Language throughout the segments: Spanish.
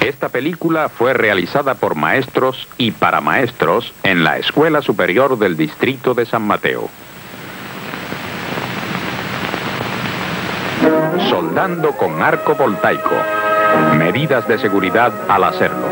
Esta película fue realizada por maestros y para maestros en la Escuela Superior del Distrito de San Mateo. Soldando con arco voltaico. Medidas de seguridad al hacerlo.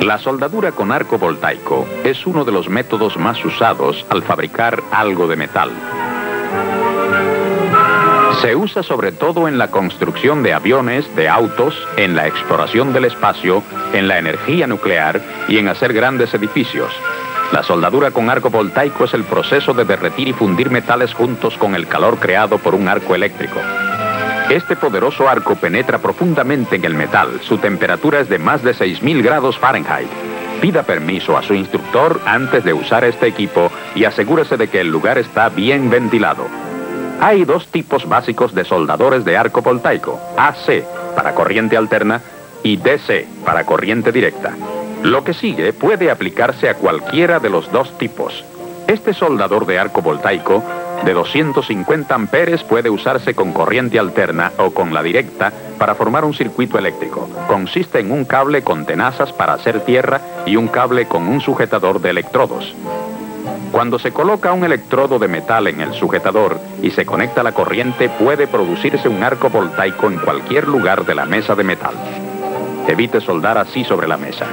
La soldadura con arco voltaico es uno de los métodos más usados al fabricar algo de metal. Se usa sobre todo en la construcción de aviones, de autos, en la exploración del espacio, en la energía nuclear y en hacer grandes edificios. La soldadura con arco voltaico es el proceso de derretir y fundir metales juntos con el calor creado por un arco eléctrico. Este poderoso arco penetra profundamente en el metal. Su temperatura es de más de 6.000 grados Fahrenheit. Pida permiso a su instructor antes de usar este equipo y asegúrese de que el lugar está bien ventilado. Hay dos tipos básicos de soldadores de arco voltaico: AC para corriente alterna y DC para corriente directa. Lo que sigue puede aplicarse a cualquiera de los dos tipos. Este soldador de arco voltaico de 250 amperes puede usarse con corriente alterna o con la directa para formar un circuito eléctrico. Consiste en un cable con tenazas para hacer tierra y un cable con un sujetador de electrodos. Cuando se coloca un electrodo de metal en el sujetador y se conecta a la corriente, puede producirse un arco voltaico en cualquier lugar de la mesa de metal. Evite soldar así sobre la mesa.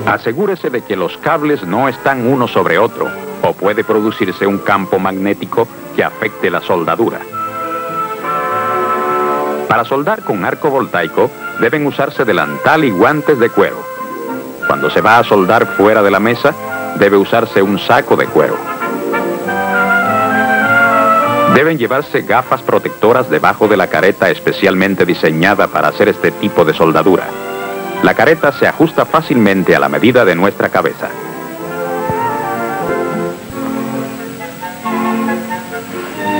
Asegúrese de que los cables no están uno sobre otro, o puede producirse un campo magnético que afecte la soldadura. Para soldar con arco voltaico, deben usarse delantal y guantes de cuero. Cuando se va a soldar fuera de la mesa, debe usarse un saco de cuero. Deben llevarse gafas protectoras debajo de la careta especialmente diseñada para hacer este tipo de soldadura. La careta se ajusta fácilmente a la medida de nuestra cabeza.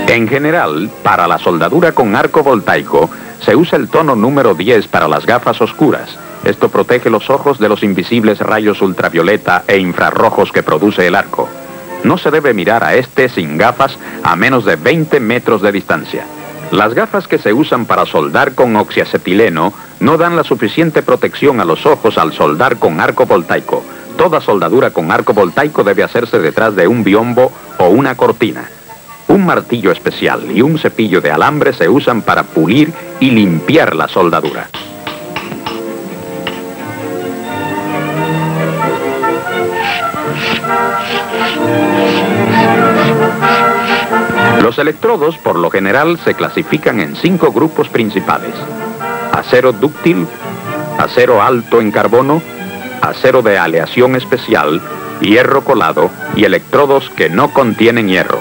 En general, para la soldadura con arco voltaico, se usa el tono número 10 para las gafas oscuras. Esto protege los ojos de los invisibles rayos ultravioleta e infrarrojos que produce el arco. No se debe mirar a este sin gafas a menos de 20 metros de distancia. Las gafas que se usan para soldar con oxiacetileno no dan la suficiente protección a los ojos al soldar con arco voltaico. Toda soldadura con arco voltaico debe hacerse detrás de un biombo o una cortina. Un martillo especial y un cepillo de alambre se usan para pulir y limpiar la soldadura. Los electrodos, por lo general, se clasifican en 5 grupos principales: acero dúctil, acero alto en carbono, acero de aleación especial, hierro colado y electrodos que no contienen hierro.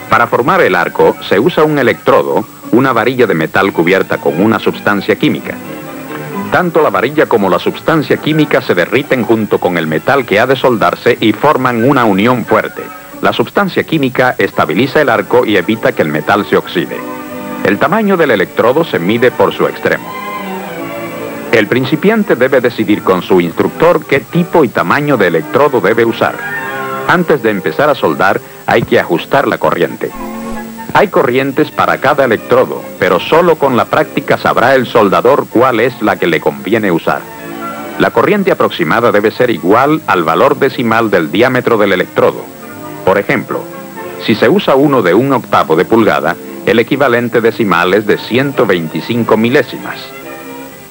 Para formar el arco se usa un electrodo, una varilla de metal cubierta con una sustancia química. Tanto la varilla como la sustancia química se derriten junto con el metal que ha de soldarse y forman una unión fuerte. La sustancia química estabiliza el arco y evita que el metal se oxide. El tamaño del electrodo se mide por su extremo. El principiante debe decidir con su instructor qué tipo y tamaño de electrodo debe usar. Antes de empezar a soldar, hay que ajustar la corriente. Hay corrientes para cada electrodo, pero solo con la práctica sabrá el soldador cuál es la que le conviene usar. La corriente aproximada debe ser igual al valor decimal del diámetro del electrodo. Por ejemplo, si se usa uno de 1/8 de pulgada, el equivalente decimal es de 125 milésimas.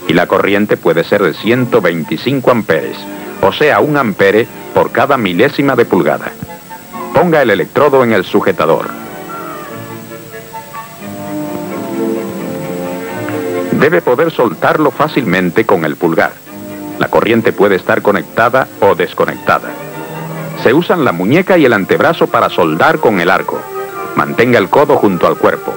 Y la corriente puede ser de 125 amperes, o sea, 1 ampere por cada milésima de pulgada. Ponga el electrodo en el sujetador. Debe poder soltarlo fácilmente con el pulgar. La corriente puede estar conectada o desconectada. Se usan la muñeca y el antebrazo para soldar con el arco. Mantenga el codo junto al cuerpo.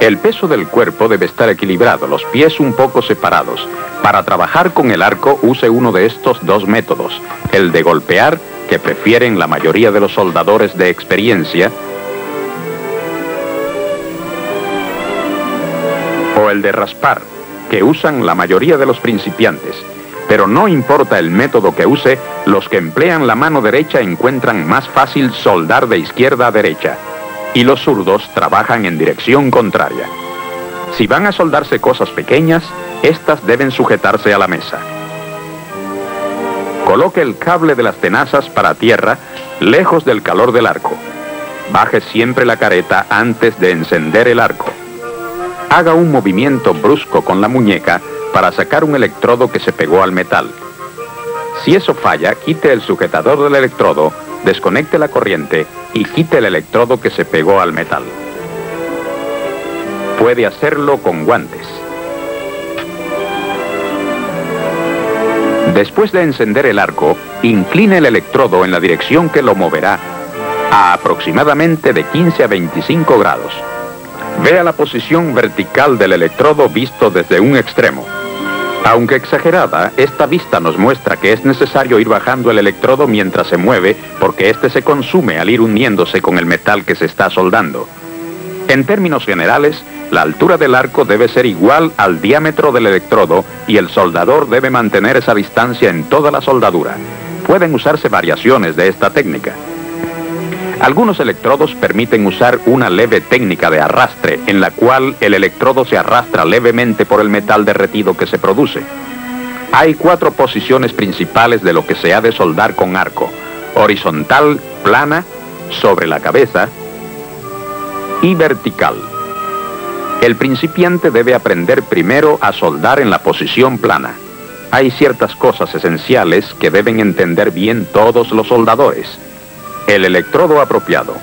El peso del cuerpo debe estar equilibrado, los pies un poco separados, Para trabajar con el arco, use uno de estos dos métodos: el de golpear, que prefieren la mayoría de los soldadores de experiencia, o el de raspar, que usan la mayoría de los principiantes. Pero no importa el método que use, los que emplean la mano derecha encuentran más fácil soldar de izquierda a derecha, y los zurdos trabajan en dirección contraria. Si van a soldarse cosas pequeñas, estas deben sujetarse a la mesa. Coloque el cable de las tenazas para tierra, lejos del calor del arco. Baje siempre la careta antes de encender el arco. Haga un movimiento brusco con la muñeca para sacar un electrodo que se pegó al metal. Si eso falla, quite el sujetador del electrodo, desconecte la corriente y quite el electrodo que se pegó al metal. Puede hacerlo con guantes. Después de encender el arco, incline el electrodo en la dirección que lo moverá a aproximadamente de 15 a 25 grados. Vea la posición vertical del electrodo visto desde un extremo. Aunque exagerada, esta vista nos muestra que es necesario ir bajando el electrodo mientras se mueve, porque este se consume al ir uniéndose con el metal que se está soldando. En términos generales, la altura del arco debe ser igual al diámetro del electrodo y el soldador debe mantener esa distancia en toda la soldadura. Pueden usarse variaciones de esta técnica. Algunos electrodos permiten usar una leve técnica de arrastre, en la cual el electrodo se arrastra levemente por el metal derretido que se produce. Hay 4 posiciones principales de lo que se ha de soldar con arco: horizontal, plana, sobre la cabeza y vertical. El principiante debe aprender primero a soldar en la posición plana. Hay ciertas cosas esenciales que deben entender bien todos los soldadores. El electrodo apropiado.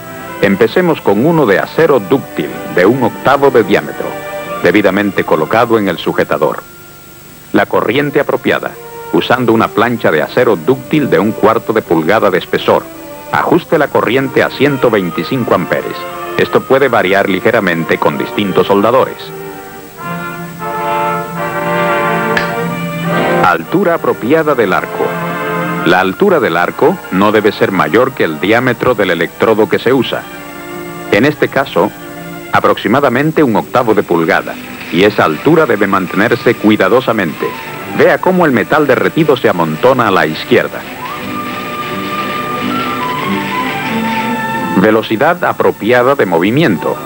Empecemos con uno de acero dúctil de 1/8 de diámetro, debidamente colocado en el sujetador. La corriente apropiada, usando una plancha de acero dúctil de 1/4 de pulgada de espesor. Ajuste la corriente a 125 amperes. Esto puede variar ligeramente con distintos soldadores. Altura apropiada del arco. La altura del arco no debe ser mayor que el diámetro del electrodo que se usa. En este caso, aproximadamente 1/8 de pulgada, y esa altura debe mantenerse cuidadosamente. Vea cómo el metal derretido se amontona a la izquierda. Velocidad apropiada de movimiento.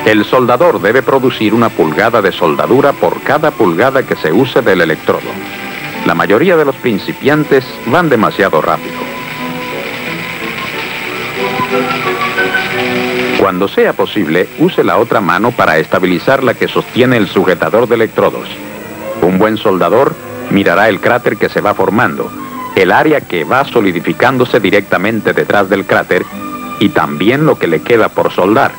El soldador debe producir 1 pulgada de soldadura por cada pulgada que se use del electrodo. La mayoría de los principiantes van demasiado rápido. Cuando sea posible, use la otra mano para estabilizar la que sostiene el sujetador de electrodos. Un buen soldador mirará el cráter que se va formando, el área que va solidificándose directamente detrás del cráter y también lo que le queda por soldar.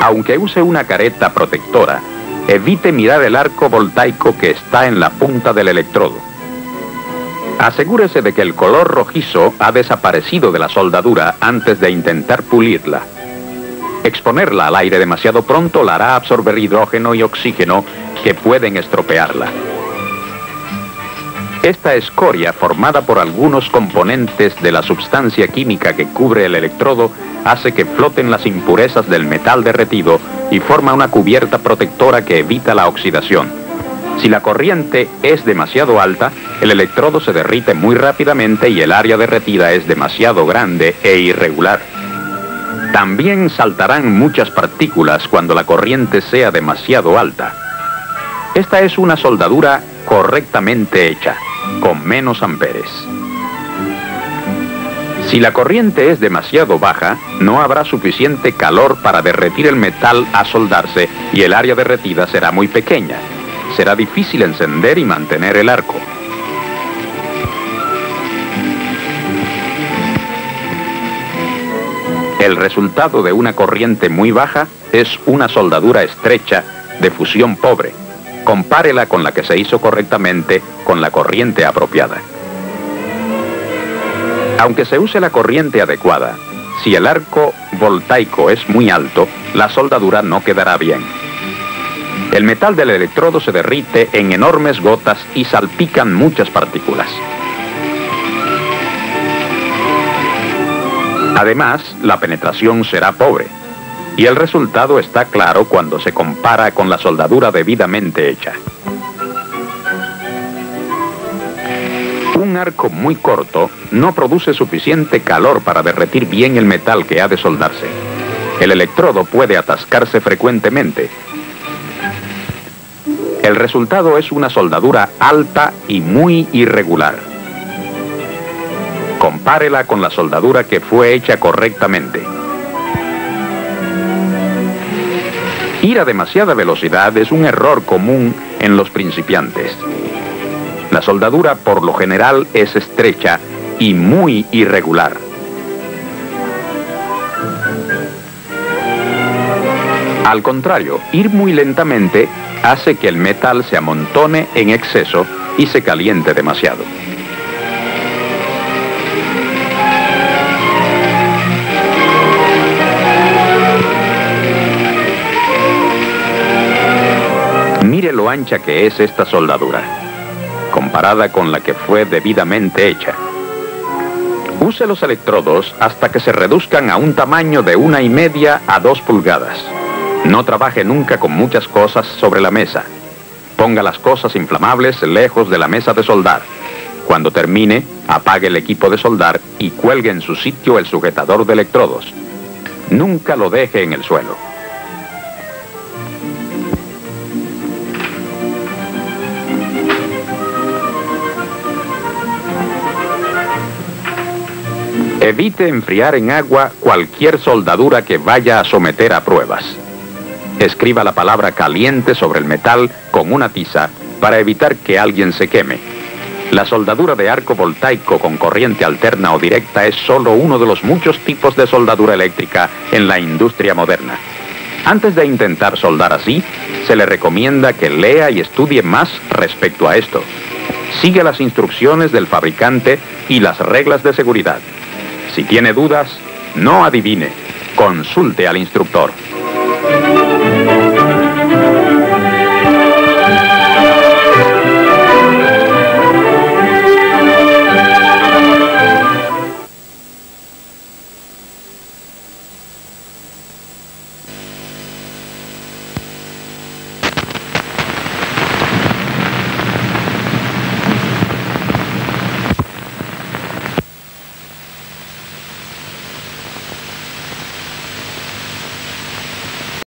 Aunque use una careta protectora, evite mirar el arco voltaico que está en la punta del electrodo. Asegúrese de que el color rojizo ha desaparecido de la soldadura antes de intentar pulirla. Exponerla al aire demasiado pronto la hará absorber hidrógeno y oxígeno que pueden estropearla. Esta escoria, formada por algunos componentes de la sustancia química que cubre el electrodo, hace que floten las impurezas del metal derretido y forma una cubierta protectora que evita la oxidación. Si la corriente es demasiado alta, el electrodo se derrite muy rápidamente y el área derretida es demasiado grande e irregular. También saltarán muchas partículas cuando la corriente sea demasiado alta. Esta es una soldadura correctamente hecha, con menos amperes. Si la corriente es demasiado baja, no habrá suficiente calor para derretir el metal a soldarse y el área derretida será muy pequeña. Será difícil encender y mantener el arco. El resultado de una corriente muy baja es una soldadura estrecha de fusión pobre. Compárela con la que se hizo correctamente con la corriente apropiada. Aunque se use la corriente adecuada, si el arco voltaico es muy alto, la soldadura no quedará bien. El metal del electrodo se derrite en enormes gotas y salpican muchas partículas. Además, la penetración será pobre, y el resultado está claro cuando se compara con la soldadura debidamente hecha. Un arco muy corto no produce suficiente calor para derretir bien el metal que ha de soldarse. El electrodo puede atascarse frecuentemente. El resultado es una soldadura alta y muy irregular. Compárela con la soldadura que fue hecha correctamente. Ir a demasiada velocidad es un error común en los principiantes. La soldadura por lo general es estrecha y muy irregular. Al contrario, ir muy lentamente hace que el metal se amontone en exceso y se caliente demasiado. Mire lo ancha que es esta soldadura, comparada con la que fue debidamente hecha. Use los electrodos hasta que se reduzcan a un tamaño de 1,5 a 2 pulgadas. No trabaje nunca con muchas cosas sobre la mesa. Ponga las cosas inflamables lejos de la mesa de soldar. Cuando termine, apague el equipo de soldar y cuelgue en su sitio el sujetador de electrodos. Nunca lo deje en el suelo. Evite enfriar en agua cualquier soldadura que vaya a someter a pruebas. Escriba la palabra caliente sobre el metal con una tiza para evitar que alguien se queme. La soldadura de arco voltaico con corriente alterna o directa es solo uno de los muchos tipos de soldadura eléctrica en la industria moderna. Antes de intentar soldar así, se le recomienda que lea y estudie más respecto a esto. Siga las instrucciones del fabricante y las reglas de seguridad. Si tiene dudas, no adivine. Consulte al instructor.